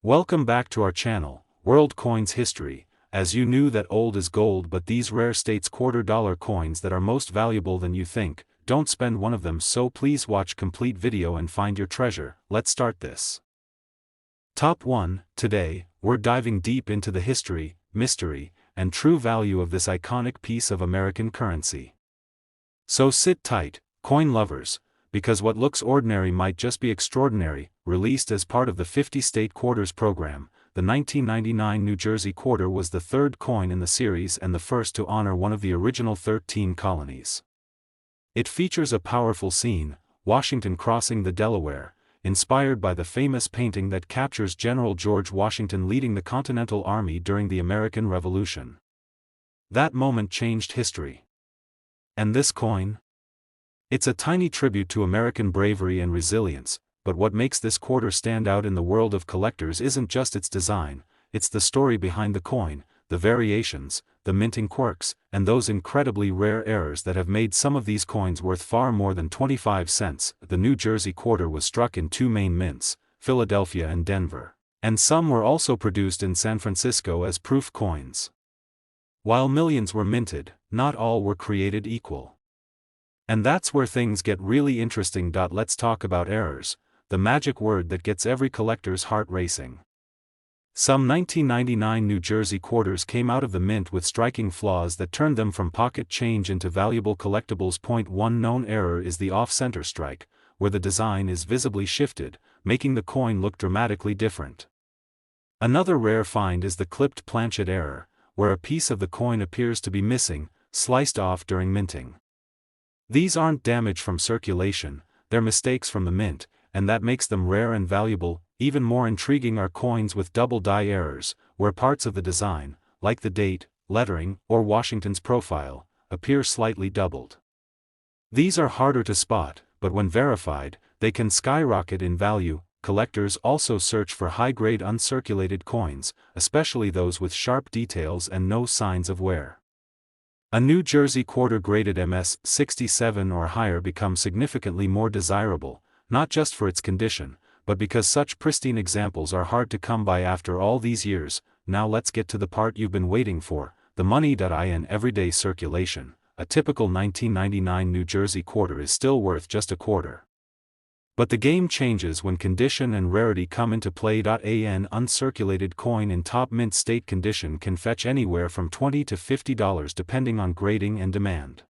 Welcome back to our channel, World Coins History. As you knew that old is gold, but these rare states $quarter coins that are most valuable than you think, don't spend one of them, so please watch complete video and find your treasure. Let's start this. Top 1. Today, we're diving deep into the history, mystery, and true value of this iconic piece of American currency. So sit tight, coin lovers, because what looks ordinary might just be extraordinary. Released as part of the 50-state quarters program, the 1999 New Jersey quarter was the third coin in the series and the first to honor one of the original 13 colonies. It features a powerful scene, Washington crossing the Delaware, inspired by the famous painting that captures General George Washington leading the Continental Army during the American Revolution. That moment changed history. And this coin? It's a tiny tribute to American bravery and resilience, but what makes this quarter stand out in the world of collectors isn't just its design, it's the story behind the coin, the variations, the minting quirks, and those incredibly rare errors that have made some of these coins worth far more than 25 cents. The New Jersey quarter was struck in two main mints, Philadelphia and Denver, and some were also produced in San Francisco as proof coins. While millions were minted, not all were created equal. And that's where things get really interesting. Let's talk about errors, the magic word that gets every collector's heart racing. Some 1999 New Jersey quarters came out of the mint with striking flaws that turned them from pocket change into valuable collectibles. One known error is the off-center strike, where the design is visibly shifted, making the coin look dramatically different. Another rare find is the clipped planchet error, where a piece of the coin appears to be missing, sliced off during minting. These aren't damage from circulation, they're mistakes from the mint, and that makes them rare and valuable. Even more intriguing are coins with double die errors, where parts of the design, like the date, lettering, or Washington's profile, appear slightly doubled. These are harder to spot, but when verified, they can skyrocket in value. Collectors also search for high-grade uncirculated coins, especially those with sharp details and no signs of wear. A New Jersey quarter graded MS 67 or higher becomes significantly more desirable, not just for its condition, but because such pristine examples are hard to come by after all these years. Now let's get to the part you've been waiting for, the money. In everyday circulation, a typical 1999 New Jersey quarter is still worth just a quarter. But the game changes when condition and rarity come into play. An uncirculated coin in top mint state condition can fetch anywhere from $20 to $50 depending on grading and demand.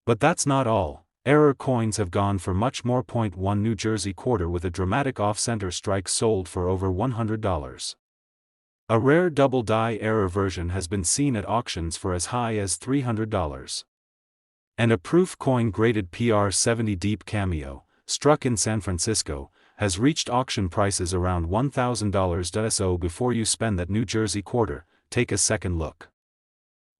But that's not all. Error coins have gone for much more. One New Jersey quarter with a dramatic off-center strike sold for over $100. A rare double die error version has been seen at auctions for as high as $300. And a proof coin graded PR 70 deep cameo, struck in San Francisco, has reached auction prices around $1,000. So before you spend that New Jersey quarter, take a second look.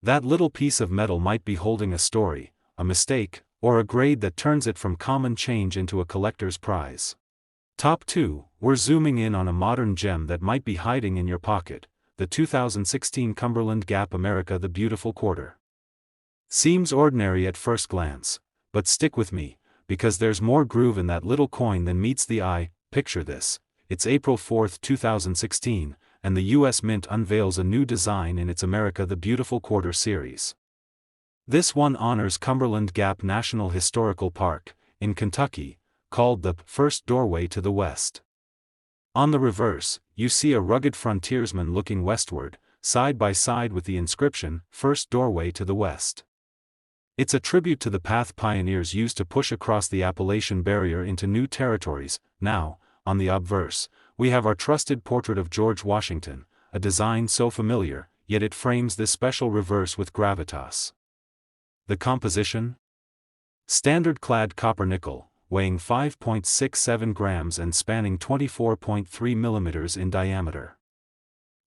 That little piece of metal might be holding a story, a mistake, or a grade that turns it from common change into a collector's prize. Top 2, we're zooming in on a modern gem that might be hiding in your pocket, the 2016 Cumberland Gap America the Beautiful quarter. Seems ordinary at first glance, but stick with me, because there's more groove in that little coin than meets the eye. Picture this, it's April 4, 2016, and the US Mint unveils a new design in its America the Beautiful quarter series. This one honors Cumberland Gap National Historical Park, in Kentucky, called the First Doorway to the West. On the reverse, you see a rugged frontiersman looking westward, side by side with the inscription, First Doorway to the West. It's a tribute to the path pioneers used to push across the Appalachian barrier into new territories. Now, on the obverse, we have our trusted portrait of George Washington, a design so familiar, yet it frames this special reverse with gravitas. The composition? Standard clad copper nickel, weighing 5.67 grams and spanning 24.3 millimeters in diameter.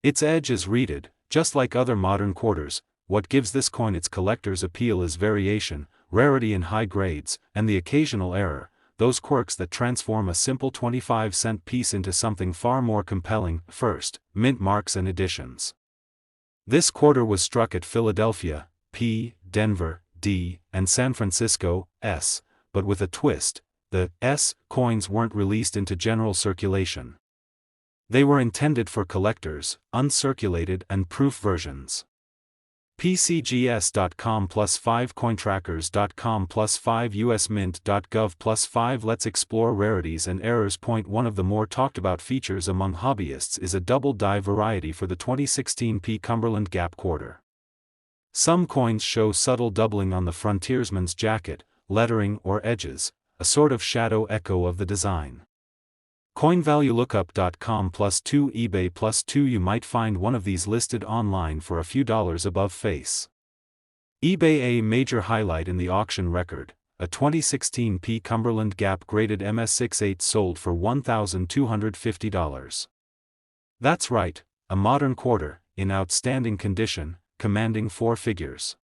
Its edge is reeded, just like other modern quarters. What gives this coin its collector's appeal is variation, rarity in high grades, and the occasional error, those quirks that transform a simple 25-cent piece into something far more compelling. First, mint marks and additions. This quarter was struck at Philadelphia, P, Denver, D, and San Francisco, S, but with a twist. The S coins weren't released into general circulation. They were intended for collectors, uncirculated and proof versions. PCGS.com +5 Cointrackers.com +5 USMint.gov +5 Let's explore rarities and errors. Point one of the more talked about features among hobbyists is a double die variety for the 2016 Cumberland Gap quarter. Some coins show subtle doubling on the frontiersman's jacket, lettering or edges, a sort of shadow echo of the design. CoinValueLookup.com +2 eBay +2 You might find one of these listed online for a few dollars above face. eBay A major highlight in the auction record, a 2016 Cumberland Gap graded MS68 sold for $1,250. That's right, a modern quarter, in outstanding condition, commanding four figures.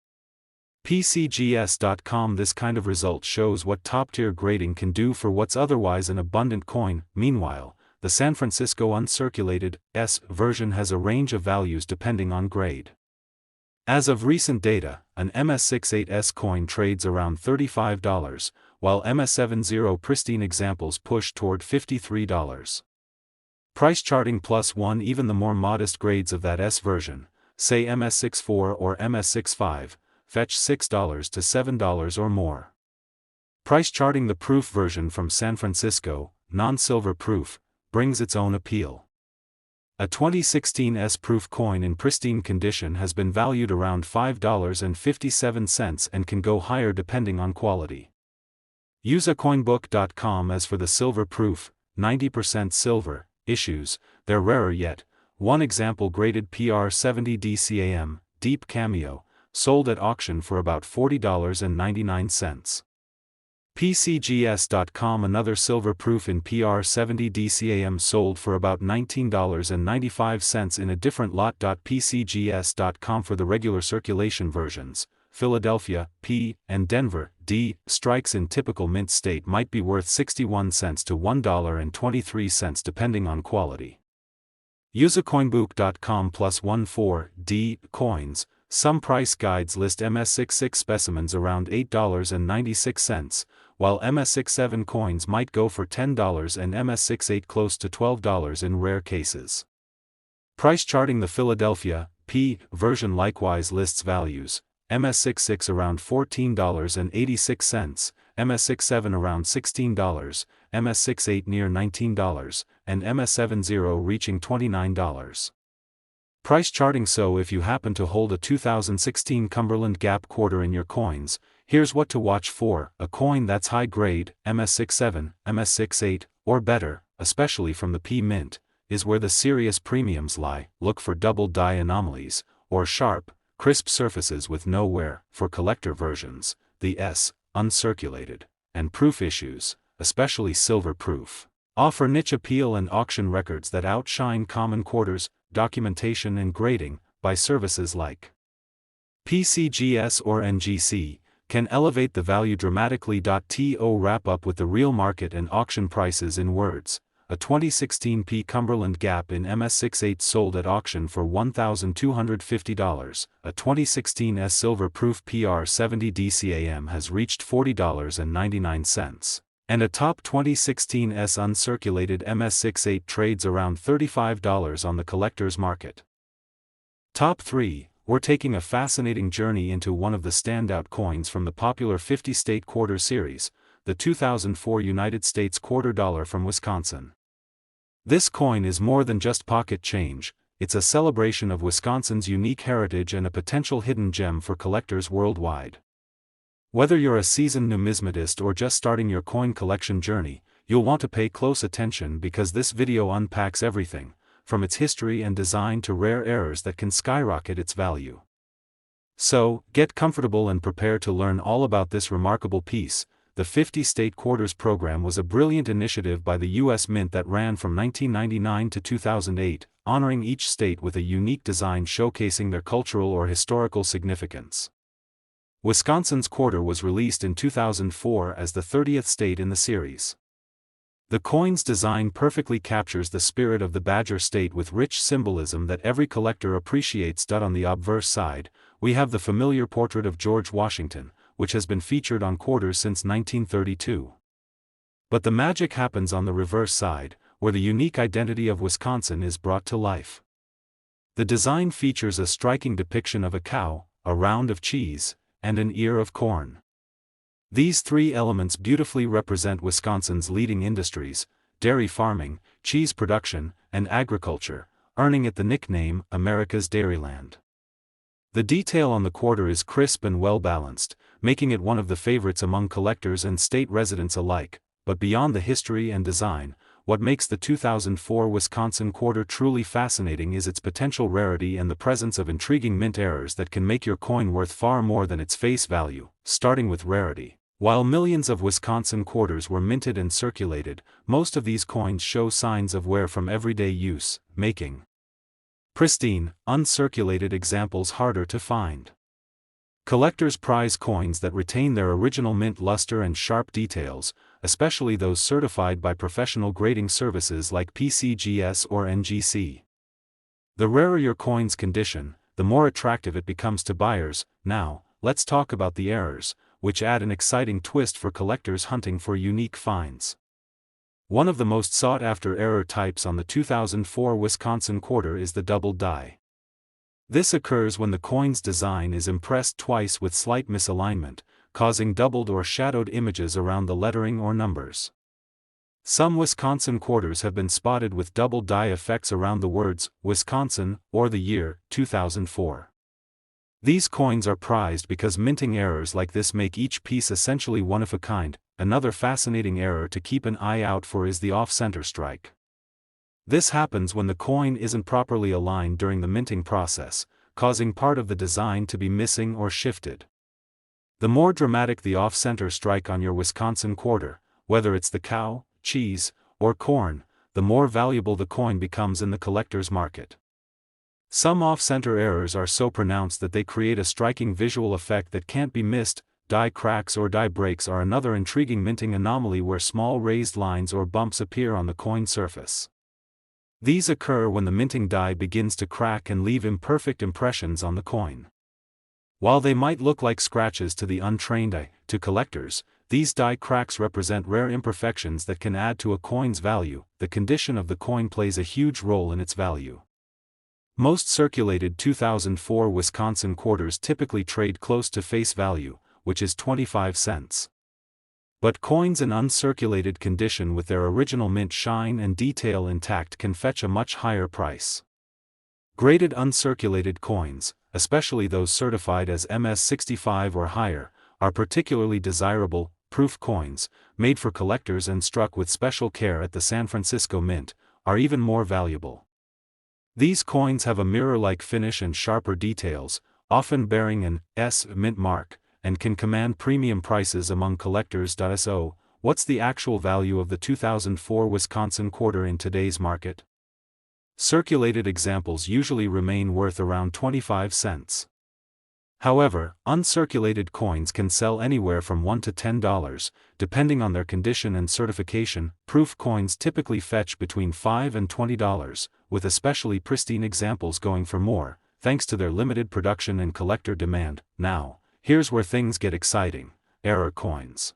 PCGS.com This kind of result shows what top-tier grading can do for what's otherwise an abundant coin. Meanwhile, the San Francisco uncirculated S version has a range of values depending on grade. As of recent data, an MS68S coin trades around $35, while MS70 pristine examples push toward $53. Price charting +1 Even the more modest grades of that S version, say MS64 or MS65, fetch $6 to $7 or more. Price charting The proof version from San Francisco, non-silver proof, brings its own appeal. A 2016 S-proof coin in pristine condition has been valued around $5.57 and can go higher depending on quality. UseACoinBook.com As for the silver proof, 90% silver, issues, they're rarer yet. One example graded PR70 DCAM, Deep Cameo, sold at auction for about $40.99. PCGS.com Another silver proof in PR70 DCAM sold for about $19.95 in a different lot. PCGS.com For the regular circulation versions, Philadelphia, P, and Denver, D, strikes in typical mint state might be worth 61 cents to $1.23 depending on quality. UseACoinBook.com +14 D coins. Some price guides list MS66 specimens around $8.96, while MS67 coins might go for $10 and MS68 close to $12 in rare cases. Price charting The Philadelphia P version likewise lists values, MS66 around $14.86, MS67 around $16, MS68 near $19, and MS70 reaching $29. Price charting So if you happen to hold a 2016 Cumberland Gap quarter in your coins, here's what to watch for: a coin that's high grade, MS67, MS68, or better, especially from the P Mint, is where the serious premiums lie. Look for double die anomalies, or sharp, crisp surfaces with no wear. For collector versions, the S, uncirculated, and proof issues, especially silver proof, offer niche appeal and auction records that outshine common quarters. Documentation and grading, by services like PCGS or NGC, can elevate the value dramatically. To wrap up with the real market and auction prices in words, a 2016 Cumberland Gap in MS68 sold at auction for $1,250, a 2016 S silver proof PR70 DCAM has reached $40.99. And a top 2016 S uncirculated MS68 trades around $35 on the collector's market. Top 3, we're taking a fascinating journey into one of the standout coins from the popular 50-state quarter series, the 2004 United States quarter dollar from Wisconsin. This coin is more than just pocket change, it's a celebration of Wisconsin's unique heritage and a potential hidden gem for collectors worldwide. Whether you're a seasoned numismatist or just starting your coin collection journey, you'll want to pay close attention because this video unpacks everything, from its history and design to rare errors that can skyrocket its value. So, get comfortable and prepare to learn all about this remarkable piece. The 50-state quarters program was a brilliant initiative by the U.S. Mint that ran from 1999 to 2008, honoring each state with a unique design showcasing their cultural or historical significance. Wisconsin's quarter was released in 2004 as the 30th state in the series. The coin's design perfectly captures the spirit of the Badger State with rich symbolism that every collector appreciates. On the obverse side, we have the familiar portrait of George Washington, which has been featured on quarters since 1932. But the magic happens on the reverse side, where the unique identity of Wisconsin is brought to life. The design features a striking depiction of a cow, a round of cheese, and an ear of corn. These three elements beautifully represent Wisconsin's leading industries: dairy farming, cheese production, and agriculture, earning it the nickname America's Dairyland. The detail on the quarter is crisp and well-balanced, making it one of the favorites among collectors and state residents alike. But beyond the history and design, what makes the 2004 Wisconsin quarter truly fascinating is its potential rarity and the presence of intriguing mint errors that can make your coin worth far more than its face value. Starting with rarity. While millions of Wisconsin quarters were minted and circulated, most of these coins show signs of wear from everyday use, making pristine, uncirculated examples harder to find. Collectors prize coins that retain their original mint luster and sharp details, especially those certified by professional grading services like PCGS or NGC. The rarer your coin's condition, the more attractive it becomes to buyers. Now, let's talk about the errors, which add an exciting twist for collectors hunting for unique finds. One of the most sought-after error types on the 2004 Wisconsin quarter is the double die. This occurs when the coin's design is impressed twice with slight misalignment, causing doubled or shadowed images around the lettering or numbers. Some Wisconsin quarters have been spotted with double die effects around the words Wisconsin or the year 2004. These coins are prized because minting errors like this make each piece essentially one of a kind. Another fascinating error to keep an eye out for is the off-center strike. This happens when the coin isn't properly aligned during the minting process, causing part of the design to be missing or shifted. The more dramatic the off-center strike on your Wisconsin quarter, whether it's the cow, cheese, or corn, the more valuable the coin becomes in the collector's market. Some off-center errors are so pronounced that they create a striking visual effect that can't be missed. Die cracks or die breaks are another intriguing minting anomaly where small raised lines or bumps appear on the coin surface. These occur when the minting die begins to crack and leave imperfect impressions on the coin. While they might look like scratches to the untrained eye, to collectors, these die cracks represent rare imperfections that can add to a coin's value. The condition of the coin plays a huge role in its value. Most circulated 2004 Wisconsin quarters typically trade close to face value, which is 25 cents. But coins in uncirculated condition with their original mint shine and detail intact can fetch a much higher price. Graded uncirculated coins, especially those certified as MS-65 or higher, are particularly desirable. Proof coins, made for collectors and struck with special care at the San Francisco Mint, are even more valuable. These coins have a mirror-like finish and sharper details, often bearing an S mint mark, and can command premium prices among collectors. So, what's the actual value of the 2004 Wisconsin quarter in today's market? Circulated examples usually remain worth around 25 cents. However, uncirculated coins can sell anywhere from $1 to $10, depending on their condition and certification. Proof coins typically fetch between $5 and $20, with especially pristine examples going for more, thanks to their limited production and collector demand. Now, here's where things get exciting: error coins.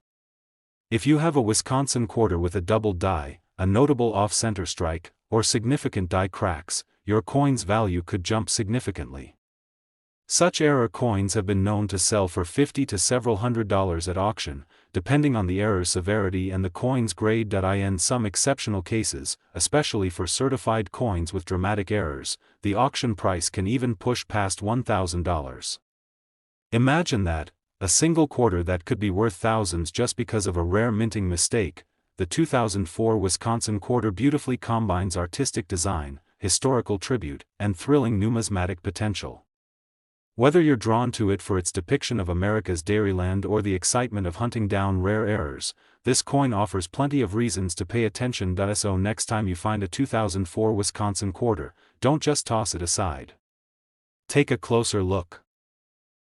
If you have a Wisconsin quarter with a double die, a notable off-center strike, or significant die cracks, your coin's value could jump significantly. Such error coins have been known to sell for $50 to several $100s at auction, depending on the error's severity and the coin's grade. In some exceptional cases, especially for certified coins with dramatic errors, the auction price can even push past $1,000. Imagine that, a single quarter that could be worth thousands just because of a rare minting mistake. The 2004 Wisconsin quarter beautifully combines artistic design, historical tribute, and thrilling numismatic potential. Whether you're drawn to it for its depiction of America's Dairyland or the excitement of hunting down rare errors, this coin offers plenty of reasons to pay attention. So next time you find a 2004 Wisconsin quarter, don't just toss it aside. Take a closer look.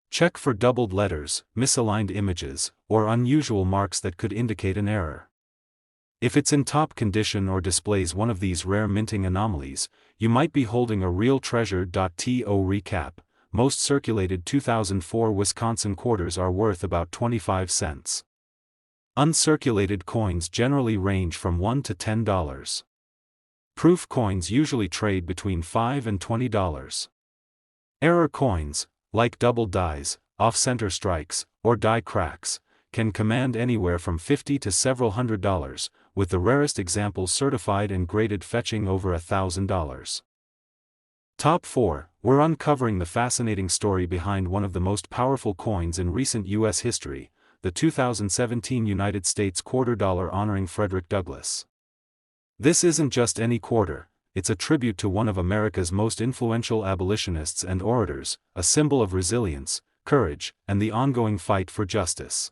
Check for doubled letters, misaligned images, or unusual marks that could indicate an error. If it's in top condition or displays one of these rare minting anomalies, you might be holding a real treasure. To recap, most circulated 2004 Wisconsin quarters are worth about 25 cents. Uncirculated coins generally range from $1 to $10. Proof coins usually trade between $5 and $20. Error coins, like double dies, off-center strikes, or die cracks, can command anywhere from $50 to several $100s, with the rarest examples certified and graded fetching over $1,000. Top 4. We're uncovering the fascinating story behind one of the most powerful coins in recent U.S. history, the 2017 United States quarter dollar honoring Frederick Douglass. This isn't just any quarter, it's a tribute to one of America's most influential abolitionists and orators, a symbol of resilience, courage, and the ongoing fight for justice.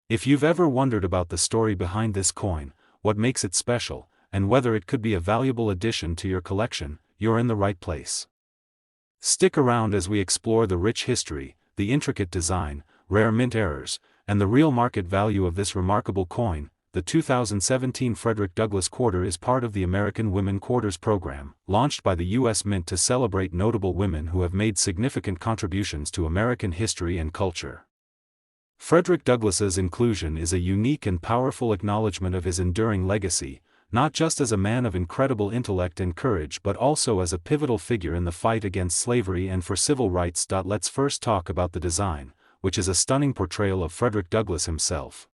If you've ever wondered about the story behind this coin, what makes it special, and whether it could be a valuable addition to your collection, you're in the right place. Stick around as we explore the rich history, the intricate design, rare mint errors, and the real market value of this remarkable coin. The 2017 Frederick Douglass Quarter is part of the American Women Quarters program, launched by the U.S. Mint to celebrate notable women who have made significant contributions to American history and culture. Frederick Douglass's inclusion is a unique and powerful acknowledgement of his enduring legacy, not just as a man of incredible intellect and courage but also as a pivotal figure in the fight against slavery and for civil rights. Let's first talk about the design, which is a stunning portrayal of Frederick Douglass himself.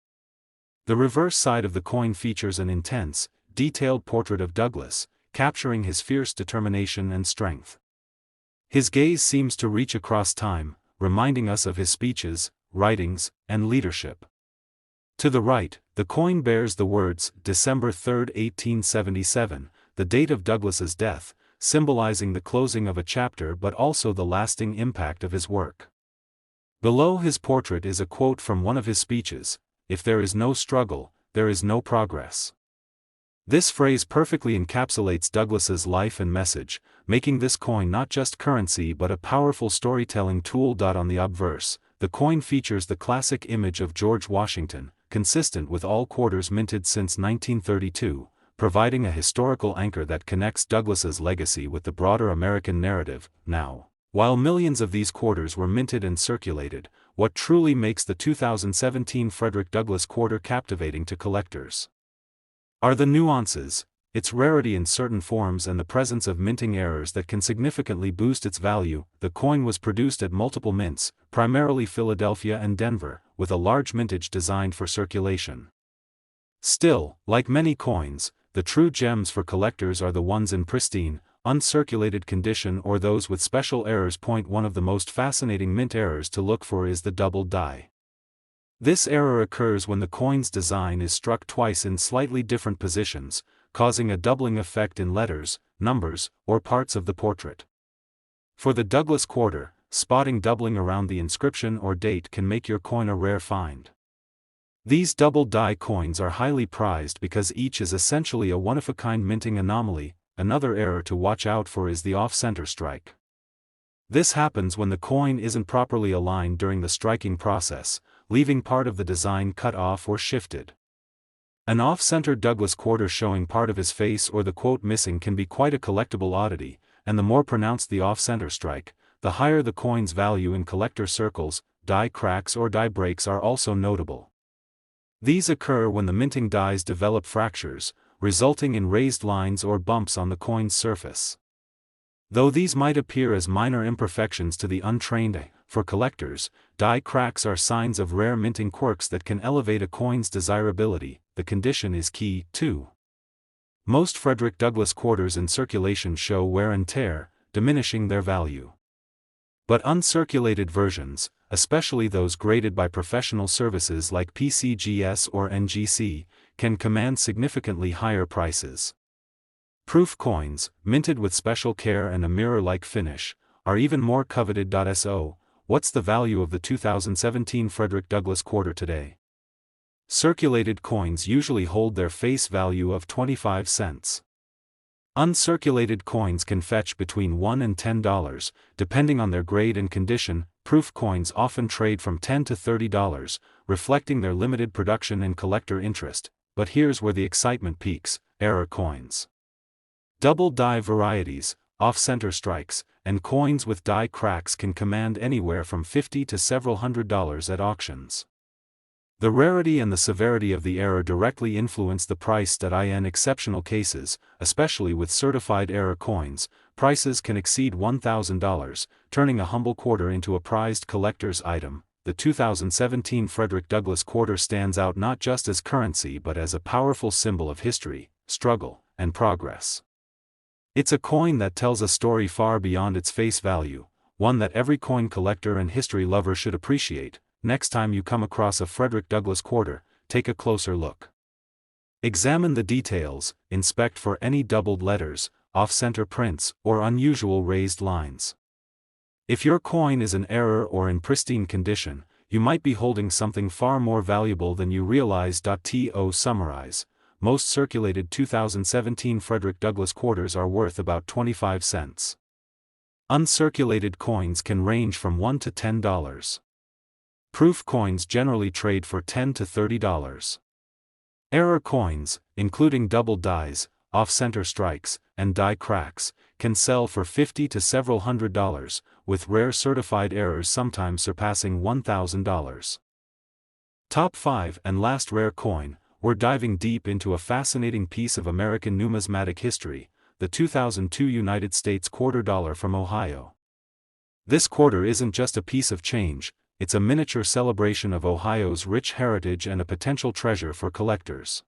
The reverse side of the coin features an intense, detailed portrait of Douglass, capturing his fierce determination and strength. His gaze seems to reach across time, reminding us of his speeches, writings, and leadership. To the right, the coin bears the words December 3, 1877, the date of Douglass's death, symbolizing the closing of a chapter but also the lasting impact of his work. Below his portrait is a quote from one of his speeches: "If there is no struggle, there is no progress." This phrase perfectly encapsulates Douglass's life and message, making this coin not just currency but a powerful storytelling tool. On the obverse, the coin features the classic image of George Washington, consistent with all quarters minted since 1932, providing a historical anchor that connects Douglass's legacy with the broader American narrative. Now, while millions of these quarters were minted and circulated, what truly makes the 2017 Frederick Douglass quarter captivating to collectors are the nuances, its rarity in certain forms and the presence of minting errors that can significantly boost its value. The coin was produced at multiple mints, primarily Philadelphia and Denver, with a large mintage designed for circulation. Still, like many coins, the true gems for collectors are the ones in pristine, uncirculated condition or those with special errors. One of the most fascinating mint errors to look for is the double die. This error occurs when the coin's design is struck twice in slightly different positions, causing a doubling effect in letters, numbers, or parts of the portrait. For the Douglass quarter, spotting doubling around the inscription or date can make your coin a rare find. These double die coins are highly prized because each is essentially a one-of-a-kind minting anomaly. Another error to watch out for is the off-center strike. This happens when the coin isn't properly aligned during the striking process, leaving part of the design cut off or shifted. An off-center Douglass quarter showing part of his face or the quote missing can be quite a collectible oddity, and the more pronounced the off-center strike, the higher the coin's value in collector circles. Die cracks or die breaks are also notable. These occur when the minting dies develop fractures, resulting in raised lines or bumps on the coin's surface. Though these might appear as minor imperfections to the untrained, for collectors, die cracks are signs of rare minting quirks that can elevate a coin's desirability. The condition is key, too. Most Frederick Douglass quarters in circulation show wear and tear, diminishing their value. But uncirculated versions, especially those graded by professional services like PCGS or NGC, can command significantly higher prices. Proof coins, minted with special care and a mirror-like finish, are even more coveted. So, what's the value of the 2017 Frederick Douglass quarter today? Circulated coins usually hold their face value of 25 cents. Uncirculated coins can fetch between $1 and $10, depending on their grade and condition. Proof coins often trade from $10 to $30, reflecting their limited production and collector interest. But here's where the excitement peaks: error coins. Double die varieties, off-center strikes, and coins with die cracks can command anywhere from $50 to several $100s at auctions. The rarity and the severity of the error directly influence the price. In exceptional cases, especially with certified error coins, prices can exceed $1,000, turning a humble quarter into a prized collector's item. The 2017 Frederick Douglass quarter stands out not just as currency but as a powerful symbol of history, struggle, and progress. It's a coin that tells a story far beyond its face value, one that every coin collector and history lover should appreciate. Next time you come across a Frederick Douglass quarter, take a closer look. Examine the details, inspect for any doubled letters, off-center prints, or unusual raised lines. If your coin is in error or in pristine condition, you might be holding something far more valuable than you realize. To summarize, most circulated 2017 Frederick Douglass quarters are worth about 25 cents. Uncirculated coins can range from $1 to $10. Proof coins generally trade for $10 to $30. Error coins, including doubled dies, off-center strikes, and die cracks, can sell for $50 to several $100, with rare certified errors sometimes surpassing $1,000. Top 5 and last rare coin. We're diving deep into a fascinating piece of American numismatic history, the 2002 United States quarter dollar from Ohio. This quarter isn't just a piece of change, it's a miniature celebration of Ohio's rich heritage and a potential treasure for collectors.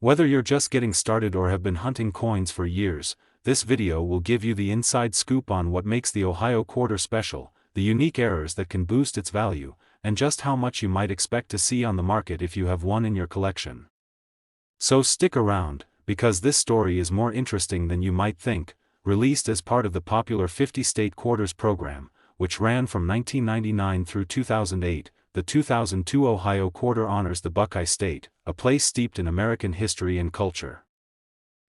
Whether you're just getting started or have been hunting coins for years, this video will give you the inside scoop on what makes the Ohio quarter special, the unique errors that can boost its value, and just how much you might expect to see on the market if you have one in your collection. So stick around, because this story is more interesting than you might think. Released as part of the popular 50-state quarters program, which ran from 1999 through 2008, the 2002 Ohio quarter honors the Buckeye State, a place steeped in American history and culture.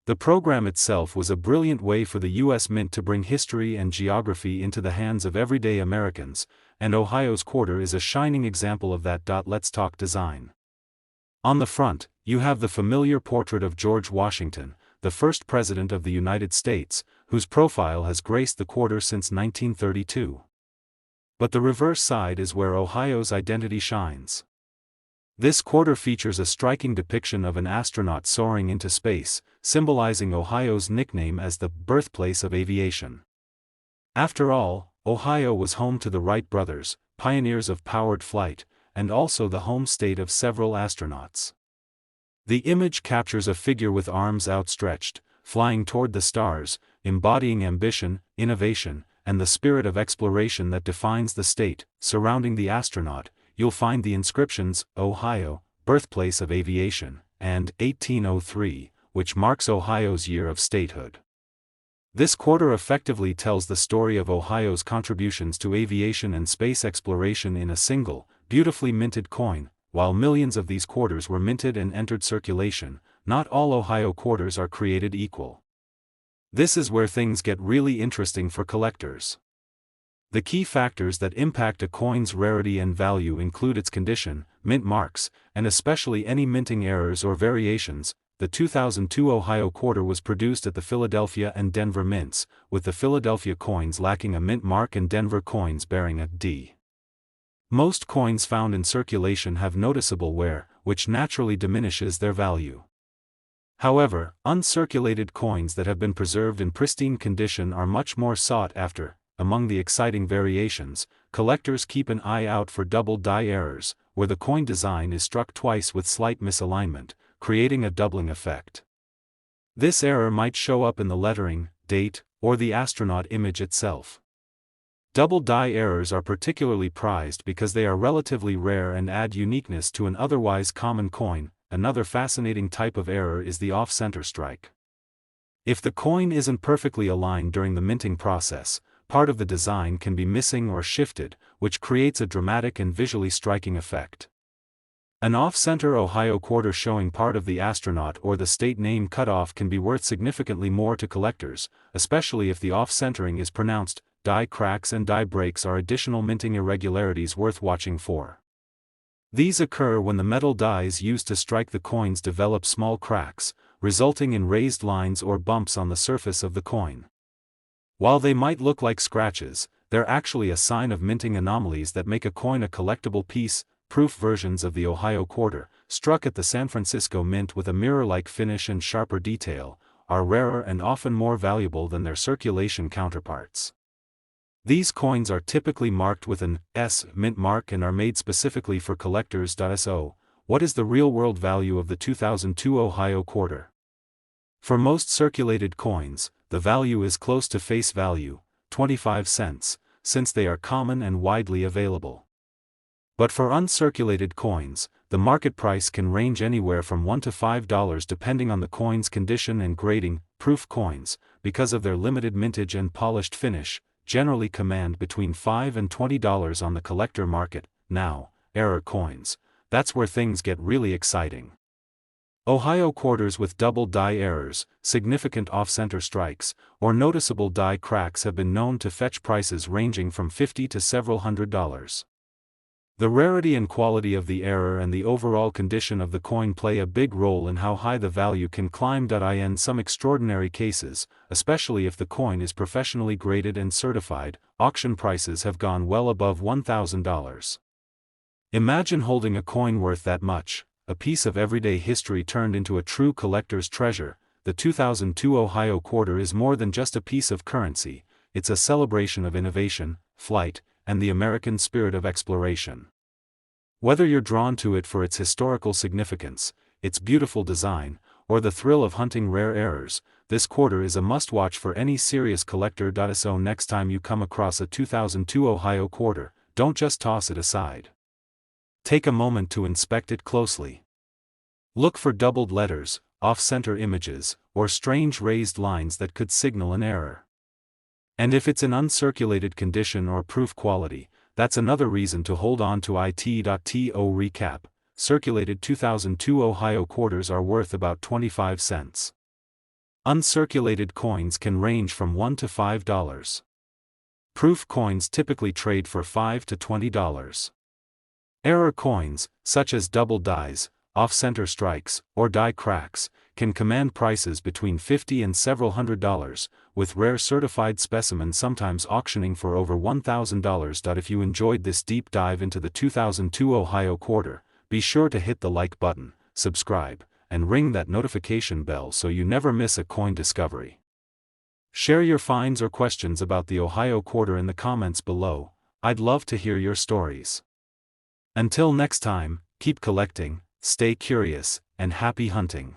The program itself was a brilliant way for the U.S. Mint to bring history and geography into the hands of everyday Americans, and Ohio's quarter is a shining example of that. Let's talk design. On the front, you have the familiar portrait of George Washington, the first president of the United States, whose profile has graced the quarter since 1932. But the reverse side is where Ohio's identity shines. This quarter features a striking depiction of an astronaut soaring into space, symbolizing Ohio's nickname as the birthplace of aviation. After all, Ohio was home to the Wright brothers, pioneers of powered flight, and also the home state of several astronauts. The image captures a figure with arms outstretched, flying toward the stars, embodying ambition, innovation, and the spirit of exploration that defines the state. Surrounding the astronaut, you'll find the inscriptions, Ohio, birthplace of aviation, and 1803, which marks Ohio's year of statehood. This quarter effectively tells the story of Ohio's contributions to aviation and space exploration in a single, beautifully minted coin. While millions of these quarters were minted and entered circulation, not all Ohio quarters are created equal. This is where things get really interesting for collectors. The key factors that impact a coin's rarity and value include its condition, mint marks, and especially any minting errors or variations. The 2002 Ohio quarter was produced at the Philadelphia and Denver mints, with the Philadelphia coins lacking a mint mark and Denver coins bearing a D. Most coins found in circulation have noticeable wear, which naturally diminishes their value. However, uncirculated coins that have been preserved in pristine condition are much more sought after. Among the exciting variations, collectors keep an eye out for double die errors, where the coin design is struck twice with slight misalignment, creating a doubling effect. This error might show up in the lettering, date, or the astronaut image itself. Double die errors are particularly prized because they are relatively rare and add uniqueness to an otherwise common coin. Another fascinating type of error is the off-center strike. If the coin isn't perfectly aligned during the minting process, part of the design can be missing or shifted, which creates a dramatic and visually striking effect. An off-center Ohio quarter showing part of the astronaut or the state name cut off can be worth significantly more to collectors, especially if the off-centering is pronounced. Die cracks and die breaks are additional minting irregularities worth watching for. These occur when the metal dies used to strike the coins develop small cracks, resulting in raised lines or bumps on the surface of the coin. While they might look like scratches, they're actually a sign of minting anomalies that make a coin a collectible piece. proof versions of the Ohio quarter, struck at the San Francisco Mint with a mirror-like finish and sharper detail, are rarer and often more valuable than their circulation counterparts. These coins are typically marked with an S mint mark and are made specifically for collectors. So, what is the real-world value of the 2002 Ohio quarter? For most circulated coins, the value is close to face value, 25 cents, since they are common and widely available. But for uncirculated coins, the market price can range anywhere from $1 to $5 depending on the coin's condition and grading. Proof coins, because of their limited mintage and polished finish, generally command between $5 and $20 on the collector market. Now, error coins. That's where things get really exciting. Ohio quarters with double die errors, significant off-center strikes, or noticeable die cracks have been known to fetch prices ranging from $50 to several $100s. The rarity and quality of the error and the overall condition of the coin play a big role in how high the value can climb. In some extraordinary cases, especially if the coin is professionally graded and certified, auction prices have gone well above $1,000. Imagine holding a coin worth that much, a piece of everyday history turned into a true collector's treasure. The 2002 Ohio quarter is more than just a piece of currency, it's a celebration of innovation, flight, and the American spirit of exploration. Whether you're drawn to it for its historical significance, its beautiful design, or the thrill of hunting rare errors, this quarter is a must-watch for any serious collector. So next time you come across a 2002 Ohio quarter, don't just toss it aside. Take a moment to inspect it closely. Look for doubled letters, off-center images, or strange raised lines that could signal an error. And if it's in uncirculated condition or proof quality, that's another reason to hold on to it. To recap, circulated 2002 Ohio quarters are worth about 25 cents. Uncirculated coins can range from $1 to $5. Proof coins typically trade for $5 to $20. Error coins, such as double dies, off-center strikes, or die cracks, can command prices between $50 and several $100s, with rare certified specimens sometimes auctioning for over $1,000. If you enjoyed this deep dive into the 2002 Ohio quarter, be sure to hit the like button, subscribe, and ring that notification bell so you never miss a coin discovery. Share your finds or questions about the Ohio quarter in the comments below. I'd love to hear your stories. Until next time, keep collecting, stay curious, and happy hunting.